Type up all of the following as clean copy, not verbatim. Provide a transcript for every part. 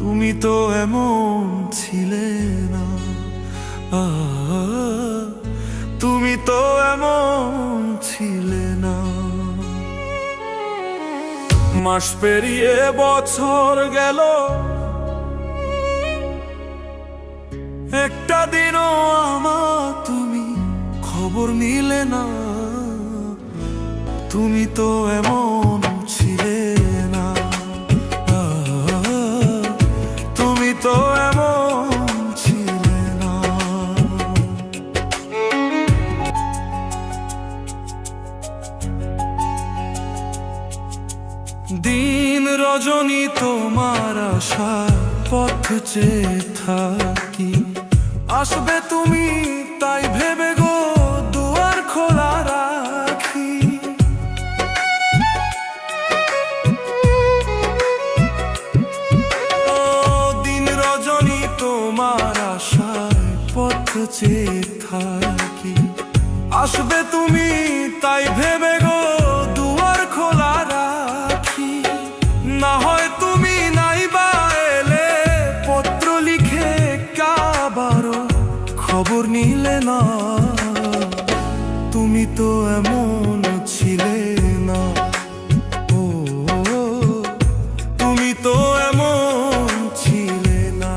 তুমি তো এমন ছিলে না, তুমি তো এমন ছিলে না। মাস পেরিয়ে বছর গেল, একটা দিনও আমার তুমি খবর নিলে না। তুমি তো এমন ছিলে না, তুমি তো এমন ছিলে না। দিন রজনী তোমার আশার পথ চেয়ে থাকি, আসবে তুমি তাই ভেবে গো দুয়ার খোলা রাখি। ও দিন রজনী তোমার আশার পথ চেয়ে থাকি, আসবে তুমি তাই ভেবে গো দুয়ার খোলা রাখি। না হয় তুমি নাই বা এলে, পত্র লিখে কাবারও খবর নিলে না। তুমি তো এমন ছিলে না, ও তুমি তো এমন ছিলে না।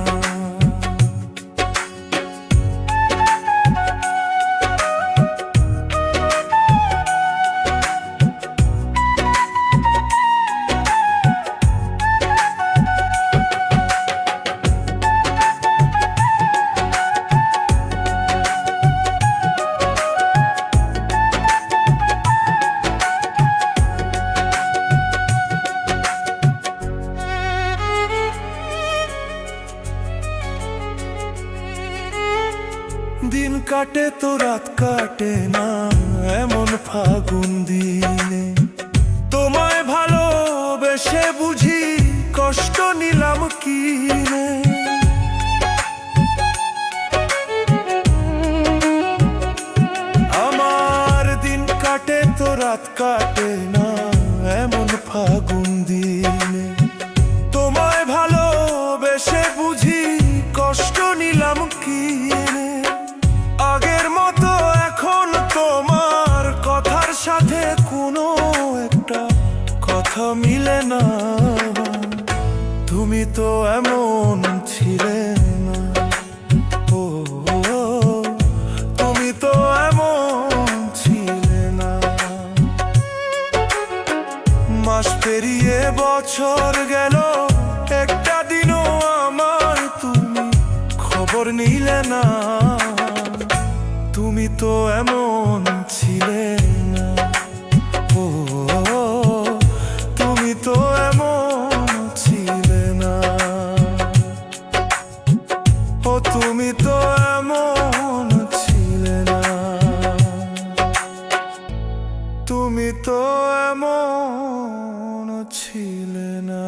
দিন কাটে তো রাত কাটে না এমন ফাগুন দিনে, তোমায় ভালোবেসে বুঝি কষ্ট নিলাম কিনে। আমার দিন কাটে তো রাত কাটে না এমন ফাগুন দিনে, তোমায় ভালোবেসে বুঝি কষ্ট নিলাম কিনে। আগের মতো এখন তোমার কথার সাথে কোনো একটা কথা মিলে না। তুমি তো এমন ছিলে না, ও তুমি তো এমন ছিলে না। মাস পেরিয়ে বছর গেল, একটা দিনও আমার তুমি খবর নিলে না। তুমি তো এমন ছিলে না, ও তুমি তো এমন ছিলে না। ও তুমি তো এমন ছিলে না, তুমি তো এমন ছিলে না।